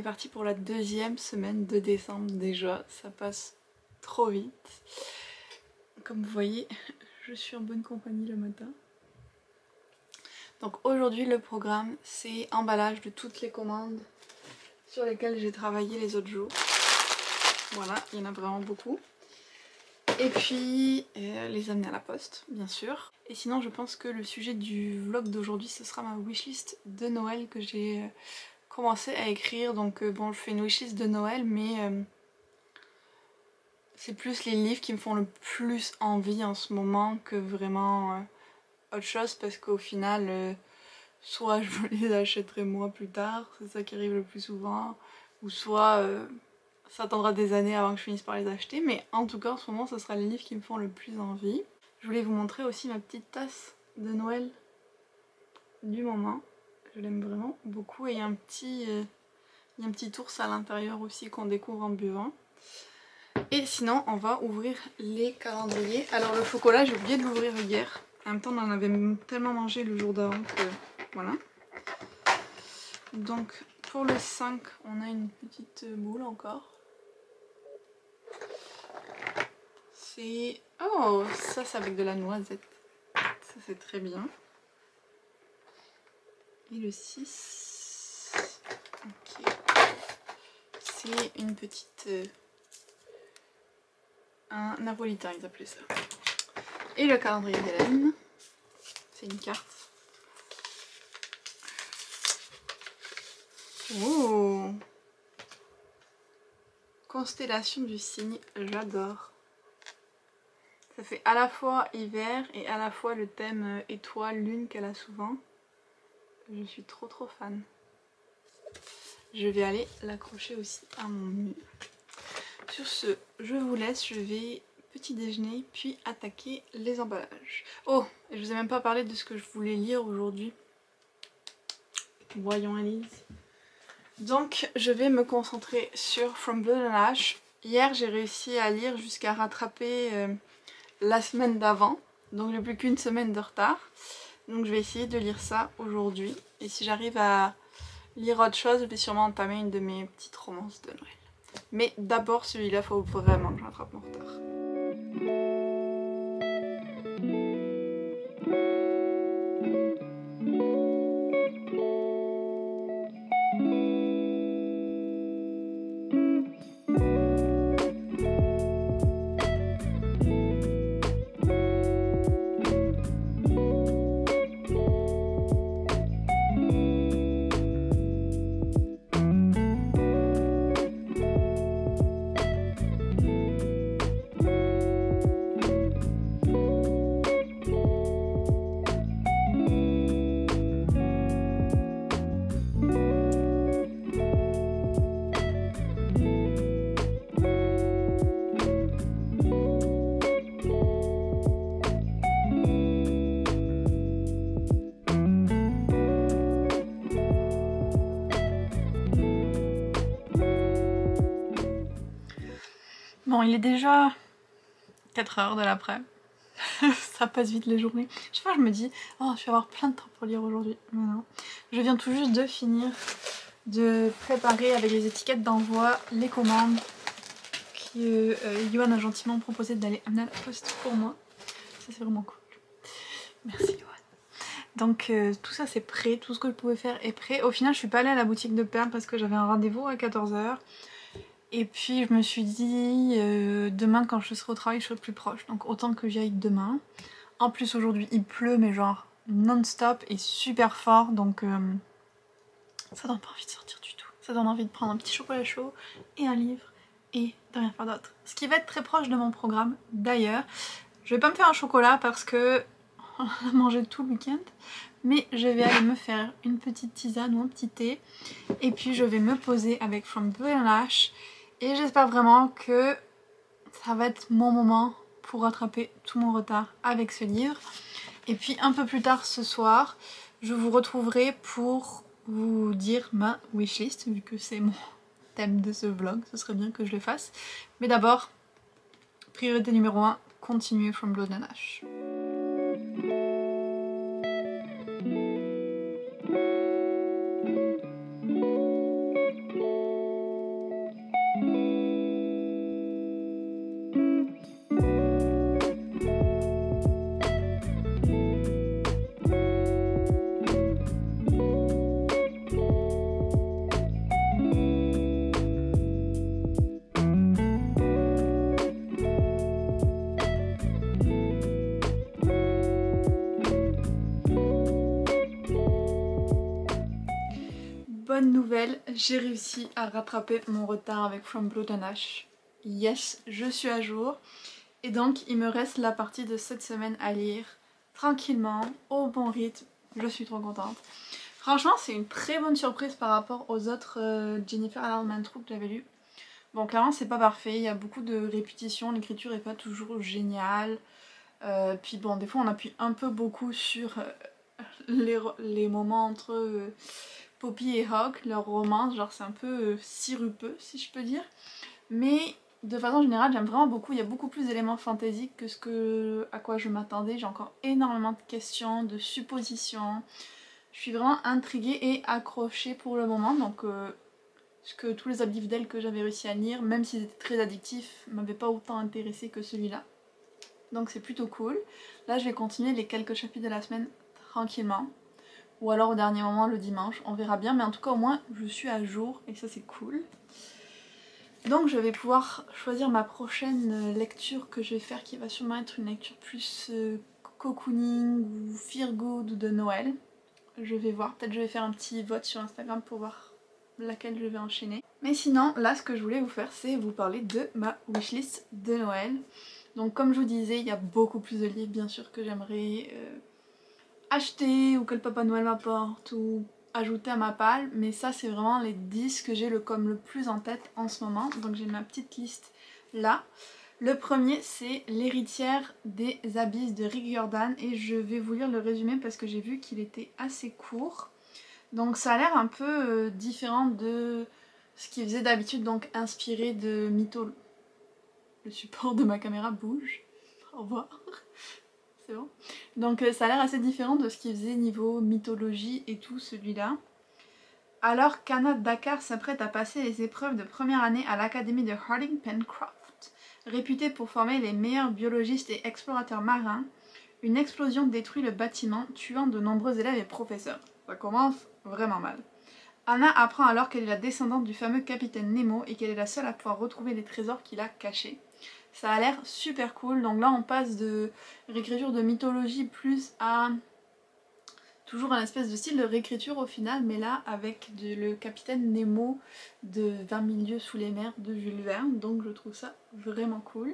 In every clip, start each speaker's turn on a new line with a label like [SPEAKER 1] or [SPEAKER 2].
[SPEAKER 1] parti pour la deuxième semaine de décembre déjà, ça passe trop vite. Comme vous voyez, je suis en bonne compagnie le matin. Donc aujourd'hui le programme c'est emballage de toutes les commandes sur lesquelles j'ai travaillé les autres jours. Voilà, il y en a vraiment beaucoup. Et puis les amener à la poste bien sûr. Et sinon je pense que le sujet du vlog d'aujourd'hui ce sera ma wishlist de Noël que j'ai commencé à écrire. Donc bon, je fais une wishlist de Noël mais c'est plus les livres qui me font le plus envie en ce moment que vraiment autre chose, parce qu'au final soit je me les achèterai moi plus tard, c'est ça qui arrive le plus souvent, ou soit ça attendra des années avant que je finisse par les acheter, mais en tout cas en ce moment ce sera les livres qui me font le plus envie. Je voulais vous montrer aussi ma petite tasse de Noël du moment, je l'aime vraiment beaucoup, et il y a un petit ours à l'intérieur aussi qu'on découvre en buvant. Et sinon on va ouvrir les calendriers. Alors le chocolat j'ai oublié de l'ouvrir hier, en même temps on en avait tellement mangé le jour d'avant que voilà. Donc pour le 5 on a une petite boule encore. C'est... Oh, ça c'est avec de la noisette, ça c'est très bien. Et le 6, ok, c'est une petite... un napolitain ils appelaient ça. Et le calendrier d'Hélène, c'est une carte. Oh, constellation du cygne, j'adore. Ça fait à la fois hiver et à la fois le thème étoile, lune qu'elle a souvent. Je suis trop fan. Je vais aller l'accrocher aussi à mon mur. Sur ce, je vous laisse, je vais petit déjeuner puis attaquer les emballages. Oh, et je vous ai même pas parlé de ce que je voulais lire aujourd'hui. Voyons Elise. Donc je vais me concentrer sur From Blood and Ash. Hier j'ai réussi à lire jusqu'à rattraper la semaine d'avant, donc j'ai plus qu'une semaine de retard. Donc je vais essayer de lire ça aujourd'hui. Et si j'arrive à lire autre chose, je vais sûrement entamer une de mes petites romances de Noël. Mais d'abord celui-là, faut vraiment que je rattrape mon retard. Bon, il est déjà 4 h de l'après. Ça passe vite les journées. Chaque fois je me dis, oh je vais avoir plein de temps pour lire aujourd'hui. Mais non. Je viens tout juste de finir de préparer avec les étiquettes d'envoi les commandes que Yohan a gentiment proposé d'aller amener à la poste pour moi. Ça c'est vraiment cool. Merci Yohan. Donc tout ça c'est prêt, tout ce que je pouvais faire est prêt. Au final je suis pas allée à la boutique de perles parce que j'avais un rendez-vous à 14 h. Et puis je me suis dit, demain quand je serai au travail je serai plus proche, donc autant que j'y aille demain. En plus aujourd'hui il pleut mais genre non-stop et super fort, donc ça donne pas envie de sortir du tout. Ça donne envie de prendre un petit chocolat chaud et un livre et de rien faire d'autre. Ce qui va être très proche de mon programme d'ailleurs. Je vais pas me faire un chocolat parce que on a mangé tout le week-end, mais je vais aller me faire une petite tisane ou un petit thé et puis je vais me poser avec From Blood and Ash. Et j'espère vraiment que ça va être mon moment pour rattraper tout mon retard avec ce livre. Et puis un peu plus tard ce soir, je vous retrouverai pour vous dire ma wishlist, vu que c'est mon thème de ce vlog, ce serait bien que je le fasse. Mais d'abord, priorité numéro 1, continuer From Blood and Ash. bonne nouvelle, j'ai réussi à rattraper mon retard avec From Blood and Ash. Yes, je suis à jour. Et donc il me reste la partie de cette semaine à lire tranquillement, au bon rythme. Je suis trop contente. Franchement, c'est une très bonne surprise par rapport aux autres Jennifer Alan Mantrou que j'avais lus. Bon, clairement, c'est pas parfait, il y a beaucoup de répétitions, l'écriture est pas toujours géniale. Puis bon, des fois on appuie un peu beaucoup sur les moments entre Poppy et Hawk, leur romance, genre c'est un peu sirupeux si je peux dire. Mais de façon générale j'aime vraiment beaucoup, il y a beaucoup plus d'éléments fantaisiques que à quoi je m'attendais. J'ai encore énormément de questions, de suppositions. Je suis vraiment intriguée et accrochée pour le moment, donc que tous les livres d'elle que j'avais réussi à lire, même s'ils étaient très addictifs, m'avaient pas autant intéressé que celui-là. Donc c'est plutôt cool. Là je vais continuer les quelques chapitres de la semaine tranquillement. Ou alors au dernier moment le dimanche, on verra bien. Mais en tout cas au moins je suis à jour et ça c'est cool. Donc je vais pouvoir choisir ma prochaine lecture que je vais faire, qui va sûrement être une lecture plus cocooning ou feel good ou de Noël. Je vais voir, peut-être je vais faire un petit vote sur Instagram pour voir laquelle je vais enchaîner. Mais sinon, là ce que je voulais vous faire, c'est vous parler de ma wishlist de Noël. Donc comme je vous disais, il y a beaucoup plus de livres bien sûr que j'aimerais acheter ou que le Papa Noël m'apporte ou ajouter à ma palle, mais ça c'est vraiment les 10 que j'ai comme le plus en tête en ce moment. Donc j'ai ma petite liste là. Le premier c'est L'héritière des abysses de Rick Riordan et je vais vous lire le résumé parce que j'ai vu qu'il était assez court. Donc ça a l'air un peu différent de ce qu'il faisait d'habitude, donc inspiré de mythologie. Le support de ma caméra bouge. Au revoir. C'est bon. Donc ça a l'air assez différent de ce qu'il faisait niveau mythologie et tout, celui-là. Alors qu'Anna Dakar s'apprête à passer les épreuves de première année à l'académie de Harding Pencroft, réputée pour former les meilleurs biologistes et explorateurs marins, une explosion détruit le bâtiment, tuant de nombreux élèves et professeurs. Ça commence vraiment mal. Anna apprend alors qu'elle est la descendante du fameux capitaine Nemo et qu'elle est la seule à pouvoir retrouver les trésors qu'il a cachés. Ça a l'air super cool, donc là on passe de réécriture de mythologie plus à toujours un espèce de style de réécriture au final, mais là avec le capitaine Nemo de 20 000 lieues sous les mers de Jules Verne, donc je trouve ça vraiment cool.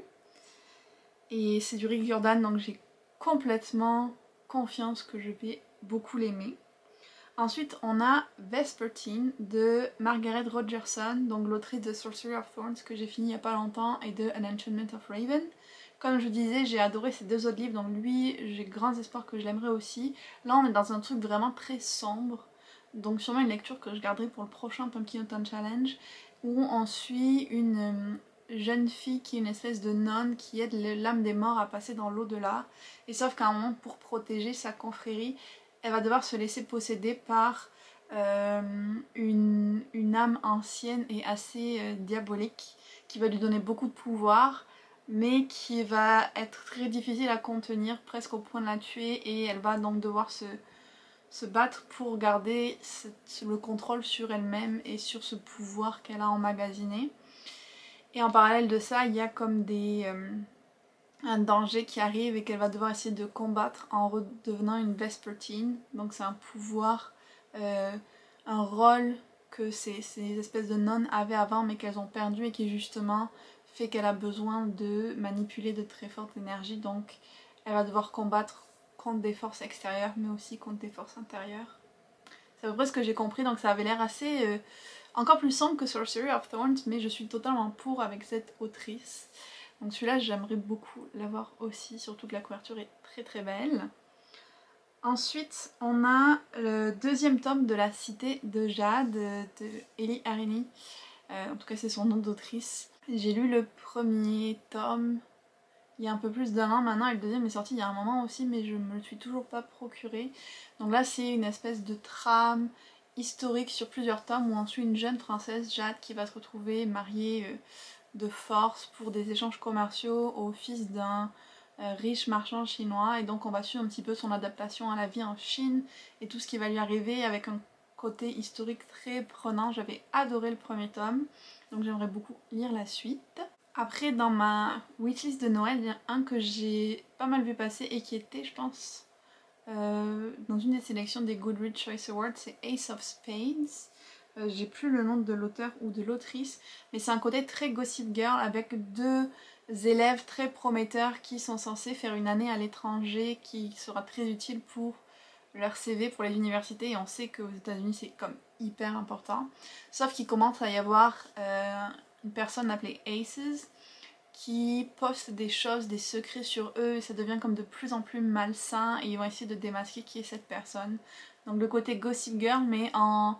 [SPEAKER 1] Et c'est du Rick Riordan, donc j'ai complètement confiance que je vais beaucoup l'aimer. Ensuite, on a Vespertine de Margaret Rogerson, donc l'autrice de Sorcery of Thorns que j'ai fini il n'y a pas longtemps et de An Enchantment of Raven. Comme je vous disais, j'ai adoré ces deux autres livres, donc lui, j'ai grands espoirs que je l'aimerais aussi. Là, on est dans un truc vraiment très sombre, donc sûrement une lecture que je garderai pour le prochain Pumpkin Autumn Challenge, où on suit une jeune fille qui est une espèce de nonne qui aide l'âme des morts à passer dans l'au-delà. Et sauf qu'à un moment, pour protéger sa confrérie, elle va devoir se laisser posséder par une âme ancienne et assez diabolique qui va lui donner beaucoup de pouvoir, mais qui va être très difficile à contenir, presque au point de la tuer, et elle va donc devoir se battre pour garder le contrôle sur elle-même et sur ce pouvoir qu'elle a emmagasiné. Et en parallèle de ça, il y a comme un danger qui arrive et qu'elle va devoir essayer de combattre en redevenant une Vespertine. Donc c'est un pouvoir, un rôle que ces espèces de nonnes avaient avant mais qu'elles ont perdu et qui justement fait qu'elle a besoin de manipuler de très fortes énergies. Donc elle va devoir combattre contre des forces extérieures mais aussi contre des forces intérieures. C'est à peu près ce que j'ai compris, donc ça avait l'air assez encore plus sombre que Sorcery of Thorns, mais je suis totalement pour avec cette autrice. Donc celui-là j'aimerais beaucoup l'avoir aussi, surtout que la couverture est très très belle. Ensuite on a le deuxième tome de La Cité de Jade de Ellie Harini. En tout cas c'est son nom d'autrice. J'ai lu le premier tome il y a un peu plus d'un an maintenant et le deuxième est sorti il y a un moment aussi, mais je me le suis toujours pas procuré. Donc là c'est une espèce de trame historique sur plusieurs tomes où on suit une jeune princesse, Jade, qui va se retrouver mariée de force pour des échanges commerciaux au fils d'un riche marchand chinois, et donc on va suivre un petit peu son adaptation à la vie en Chine et tout ce qui va lui arriver avec un côté historique très prenant. J'avais adoré le premier tome, donc j'aimerais beaucoup lire la suite. Après dans ma wishlist de Noël, il y a un que j'ai pas mal vu passer et qui était je pense dans une des sélections des Goodreads Choice Awards, c'est Ace of Spades J'ai plus le nom de l'auteur ou de l'autrice, mais c'est un côté très Gossip Girl avec deux élèves très prometteurs qui sont censés faire une année à l'étranger qui sera très utile pour leur CV pour les universités, et on sait qu'aux États-Unis c'est comme hyper important. Sauf qu'il commence à y avoir une personne appelée Aces qui poste des choses, des secrets sur eux, et ça devient comme de plus en plus malsain, et ils vont essayer de démasquer qui est cette personne. Donc le côté Gossip Girl, mais en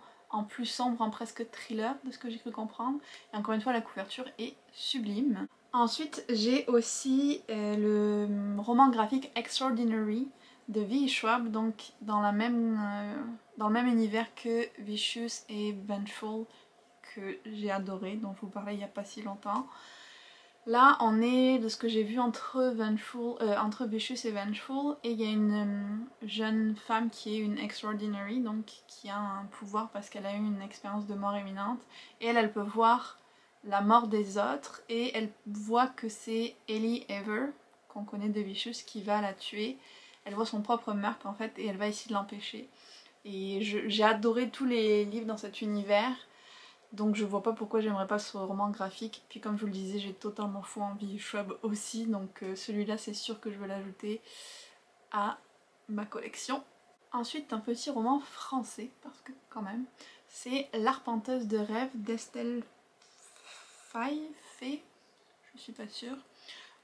[SPEAKER 1] plus sombre, en presque thriller, de ce que j'ai cru comprendre. Et encore une fois, la couverture est sublime. Ensuite, j'ai aussi le roman graphique Extraordinary de V. Schwab, donc dans le même univers que Vicious et Vengeful, que j'ai adoré, dont je vous parlais il n'y a pas si longtemps. Là, on est de ce que j'ai vu entre Vicious et Vengeful, et il y a une jeune femme qui est une Extraordinary, donc qui a un pouvoir parce qu'elle a eu une expérience de mort imminente, et elle peut voir la mort des autres, et elle voit que c'est Ellie Ever, qu'on connaît de Vicious, qui va la tuer. Elle voit son propre meurtre en fait, et elle va essayer de l'empêcher. Et j'ai adoré tous les livres dans cet univers. Donc je vois pas pourquoi j'aimerais pas ce roman graphique. Puis comme je vous le disais, j'ai totalement foi en V. Schwab aussi. Donc celui-là c'est sûr que je vais l'ajouter à ma collection. Ensuite un petit roman français, parce que quand même, c'est L'Arpenteuse de rêve d'Estelle Fay, je suis pas sûre.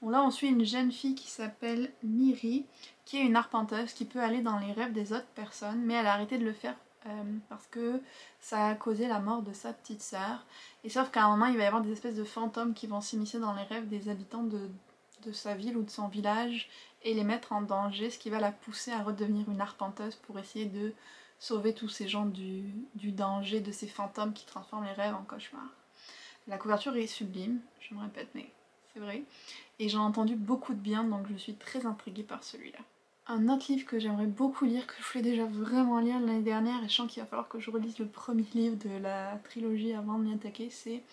[SPEAKER 1] Bon, là on suit une jeune fille qui s'appelle Miri, qui est une arpenteuse qui peut aller dans les rêves des autres personnes, mais elle a arrêté de le faire parce que ça a causé la mort de sa petite sœur. Et sauf qu'à un moment il va y avoir des espèces de fantômes qui vont s'immiscer dans les rêves des habitants de sa ville ou de son village et les mettre en danger, ce qui va la pousser à redevenir une arpenteuse pour essayer de sauver tous ces gens du danger de ces fantômes qui transforment les rêves en cauchemars. La couverture est sublime, je me répète mais c'est vrai. Et j'en ai entendu beaucoup de bien, donc je suis très intriguée par celui-là. Un autre livre que j'aimerais beaucoup lire, que je voulais déjà vraiment lire l'année dernière, et je sens qu'il va falloir que je relise le premier livre de la trilogie avant de m'y attaquer, c'est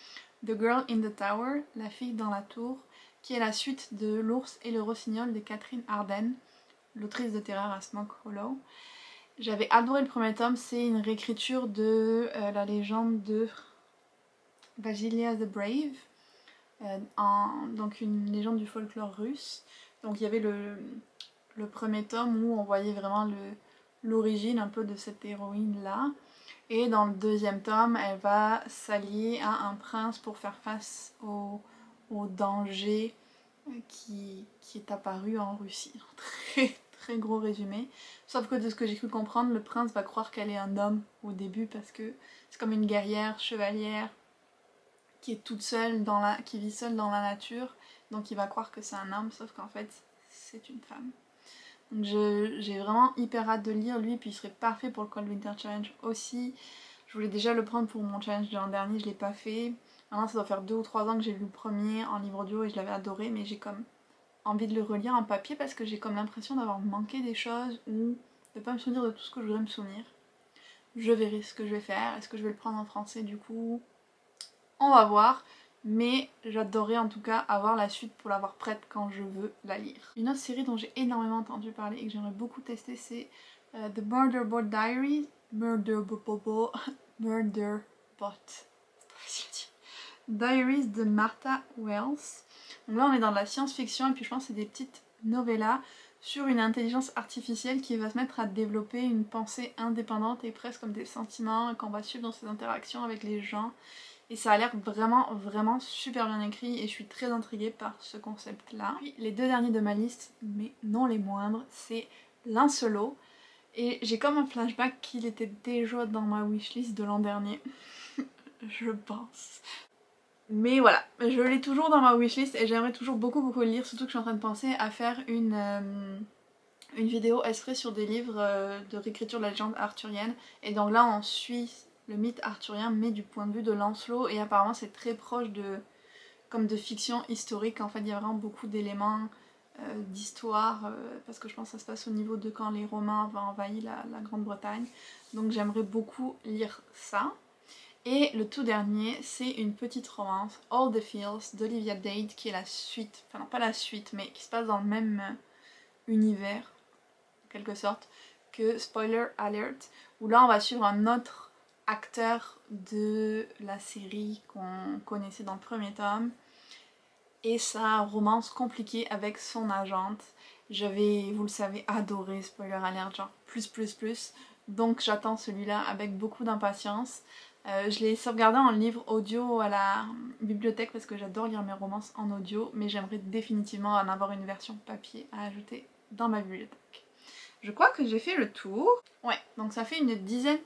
[SPEAKER 1] The Girl in the Tower, La fille dans la tour, qui est la suite de L'ours et le rossignol de Catherine Arden, l'autrice de Terror à Smoke Hollow. J'avais adoré le premier tome, c'est une réécriture de la légende de Vasilia the Brave, donc une légende du folklore russe. Donc il y avait le premier tome où on voyait vraiment l'origine un peu de cette héroïne là, et dans le deuxième tome elle va s'allier à un prince pour faire face au danger qui est apparu en Russie. Très très gros résumé, sauf que de ce que j'ai cru comprendre, le prince va croire qu'elle est un homme au début parce que c'est comme une guerrière chevalière qui est toute seule qui vit seule dans la nature, donc il va croire que c'est un homme, sauf qu'en fait c'est une femme. Donc j'ai vraiment hyper hâte de le lire lui, puis il serait parfait pour le Cold Winter Challenge aussi. Je voulais déjà le prendre pour mon challenge de l'an dernier, je l'ai pas fait. Maintenant ça doit faire 2 ou 3 ans que j'ai lu le premier en livre audio et je l'avais adoré, mais j'ai comme envie de le relire en papier parce que j'ai comme l'impression d'avoir manqué des choses ou de pas me souvenir de tout ce que je voudrais me souvenir. Je verrai ce que je vais faire, est-ce que je vais le prendre en français du coup, on va voir, mais j'adorerais en tout cas avoir la suite pour l'avoir prête quand je veux la lire. Une autre série dont j'ai énormément entendu parler et que j'aimerais beaucoup tester, c'est The Murderbot Diaries. Murderbot Diaries de Martha Wells. Donc là on est dans de la science-fiction et puis je pense que c'est des petites novellas sur une intelligence artificielle qui va se mettre à développer une pensée indépendante et presque comme des sentiments qu'on va suivre dans ses interactions avec les gens. Et ça a l'air vraiment vraiment super bien écrit et je suis très intriguée par ce concept là. Puis les deux derniers de ma liste, mais non les moindres, c'est Lancelot. Et j'ai comme un flashback qu'il était déjà dans ma wishlist de l'an dernier. Je pense. Mais voilà, je l'ai toujours dans ma wishlist et j'aimerais toujours beaucoup le lire, surtout que je suis en train de penser à faire une vidéo exprès sur des livres de réécriture de la légende arthurienne. Et donc là on suit le mythe arthurien mais du point de vue de Lancelot et apparemment c'est très proche comme de fiction historique. En fait il y a vraiment beaucoup d'éléments d'histoire parce que je pense que ça se passe au niveau de quand les Romains avaient envahi la Grande-Bretagne. Donc j'aimerais beaucoup lire ça. Et le tout dernier, c'est une petite romance, All the Fields d'Olivia Dade, qui est la suite, enfin non pas la suite, mais qui se passe dans le même univers, en quelque sorte, que Spoiler Alert, où là on va suivre un autre acteur de la série qu'on connaissait dans le premier tome et sa romance compliquée avec son agente. J'avais, vous le savez, adoré Spoiler Alert, genre plus. Donc j'attends celui-là avec beaucoup d'impatience. Je l'ai sauvegardé en livre audio à la bibliothèque parce que j'adore lire mes romances en audio, mais j'aimerais définitivement en avoir une version papier à ajouter dans ma bibliothèque. Je crois que j'ai fait le tour. Ouais, donc ça fait une dizaine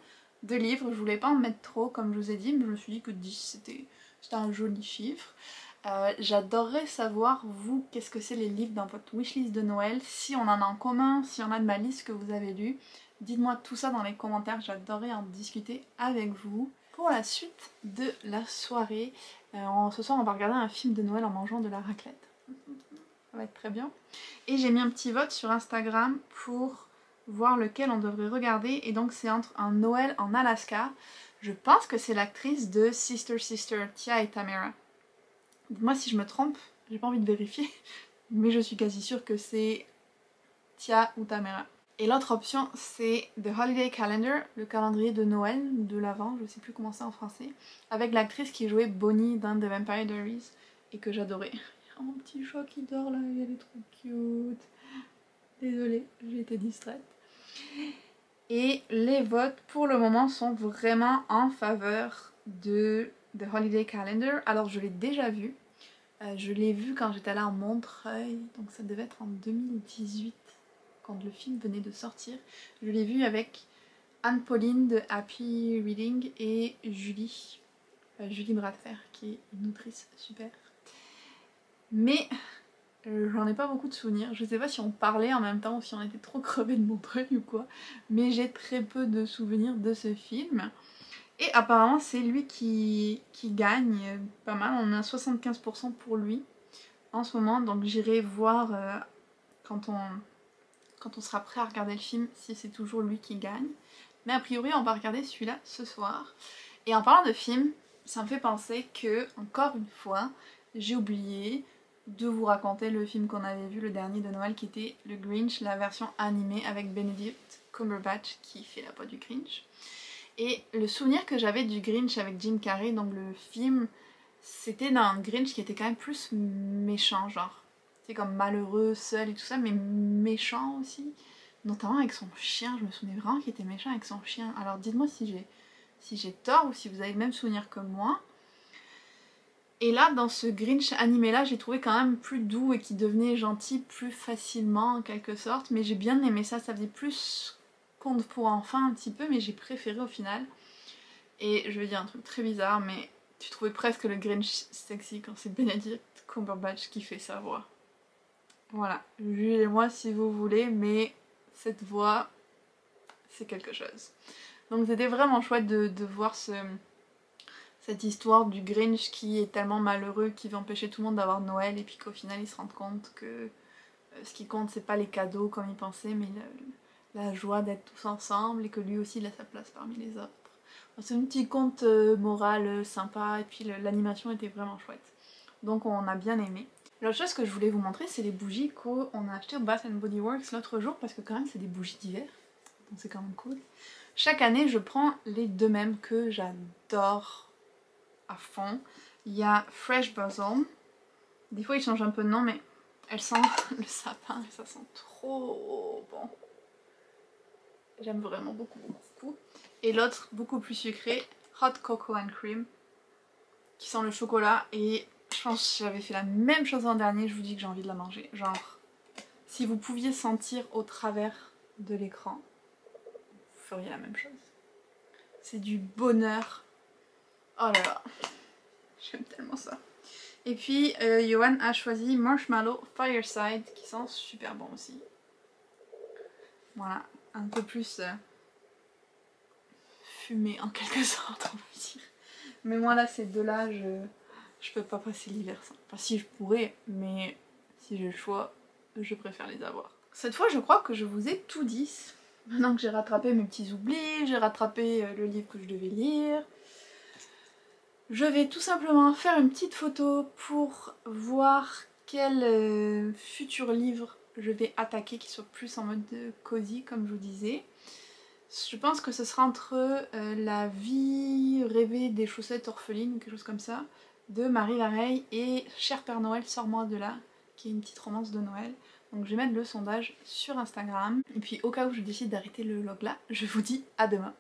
[SPEAKER 1] de livres. Je voulais pas en mettre trop comme je vous ai dit, mais je me suis dit que 10 c'était un joli chiffre. J'adorerais savoir, vous, qu'est-ce que c'est les livres dans votre wishlist de Noël, si on en a en commun, si on a de ma liste que vous avez lu. Dites-moi tout ça dans les commentaires, j'adorerais en discuter avec vous. Pour la suite de la soirée, ce soir on va regarder un film de Noël en mangeant de la raclette. Ça va être très bien. Et j'ai mis un petit vote sur Instagram pour voir lequel on devrait regarder, et donc c'est entre un Noël en Alaska. Je pense que c'est l'actrice de Sister Sister, Tia et Tamera. Dites-moi si je me trompe, j'ai pas envie de vérifier, mais je suis quasi sûre que c'est Tia ou Tamera. Et l'autre option c'est The Holiday Calendar, le calendrier de Noël, de l'Avent, je sais plus comment c'est en français, avec l'actrice qui jouait Bonnie dans The Vampire Diaries et que j'adorais. Oh, mon petit chat qui dort là, elle est trop cute. Désolée, j'ai été distraite. Et les votes pour le moment sont vraiment en faveur de The Holiday Calendar. Alors je l'ai déjà vu. Je l'ai vu quand j'étais allée à Montreuil, donc ça devait être en 2018, quand le film venait de sortir. Je l'ai vu avec Anne-Pauline de Happy Reading et Julie Bradfer, qui est une autrice super. Mais j'en ai pas beaucoup de souvenirs. Je sais pas si on parlait en même temps ou si on était trop crevés de Montreuil ou quoi, mais j'ai très peu de souvenirs de ce film. Et apparemment c'est lui qui gagne pas mal, on a 75% pour lui en ce moment, donc j'irai voir quand on sera prêt à regarder le film si c'est toujours lui qui gagne. Mais a priori on va regarder celui-là ce soir. Et en parlant de film, ça me fait penser que, encore une fois, j'ai oublié de vous raconter le film qu'on avait vu, le dernier de Noël, qui était le Grinch, la version animée avec Benedict Cumberbatch qui fait la voix du Grinch. Et le souvenir que j'avais du Grinch avec Jim Carrey, donc le film, c'était d'un Grinch qui était quand même plus méchant, genre. C'est comme malheureux, seul et tout ça, mais méchant aussi. Notamment avec son chien, je me souvenais vraiment qu'il était méchant avec son chien. Alors dites-moi si j'ai tort ou si vous avez le même souvenir que moi. Et là, dans ce Grinch animé là, j'ai trouvé quand même plus doux et qui devenait gentil plus facilement en quelque sorte. Mais j'ai bien aimé ça, ça faisait plus conte pour enfants un petit peu, mais j'ai préféré au final. Et je vais dire un truc très bizarre, mais tu trouvais presque le Grinch sexy quand c'est Benedict Cumberbatch qui fait sa voix. Voilà, jugez-moi si vous voulez, mais cette voix, c'est quelque chose. Donc c'était vraiment chouette de voir cette histoire du Grinch qui est tellement malheureux, qui veut empêcher tout le monde d'avoir Noël, et puis qu'au final il se rend compte que ce qui compte c'est pas les cadeaux comme il pensait, mais la joie d'être tous ensemble, et que lui aussi il a sa place parmi les autres. C'est un petit conte moral sympa, et puis l'animation était vraiment chouette. Donc on a bien aimé. L'autre chose que je voulais vous montrer, c'est les bougies qu'on a achetées au Bath & Body Works l'autre jour, parce que quand même c'est des bougies d'hiver, donc c'est quand même cool. Chaque année je prends les deux mêmes que j'adore à fond. Il y a Fresh Basil, des fois ils changent un peu de nom, mais elles sentent le sapin et ça sent trop bon. J'aime vraiment beaucoup. Et l'autre, beaucoup plus sucré, Hot Cocoa and Cream, qui sent le chocolat, et je pense que j'avais fait la même chose l'an dernier, je vous dis que j'ai envie de la manger. Genre, si vous pouviez sentir au travers de l'écran, vous feriez la même chose. C'est du bonheur. Oh là là, j'aime tellement ça. Et puis, Johan a choisi Marshmallow Fireside, qui sent super bon aussi. Voilà, un peu plus fumé en quelque sorte, on va dire. Mais moi là, ces deux-là, je peux pas passer l'hiver sans. Enfin si, je pourrais, mais si j'ai le choix, je préfère les avoir. Cette fois, je crois que je vous ai tout dit. Maintenant que j'ai rattrapé mes petits oublis, j'ai rattrapé le livre que je devais lire. Je vais tout simplement faire une petite photo pour voir quel futur livre je vais attaquer qui soit plus en mode cosy, comme je vous disais. Je pense que ce sera entre La vie rêvée des chaussettes orphelines ou quelque chose comme ça de Marie Lareille et Cher Père Noël, sors-moi de là, qui est une petite romance de Noël. Donc je vais mettre le sondage sur Instagram. Et puis au cas où je décide d'arrêter le vlog là, je vous dis à demain.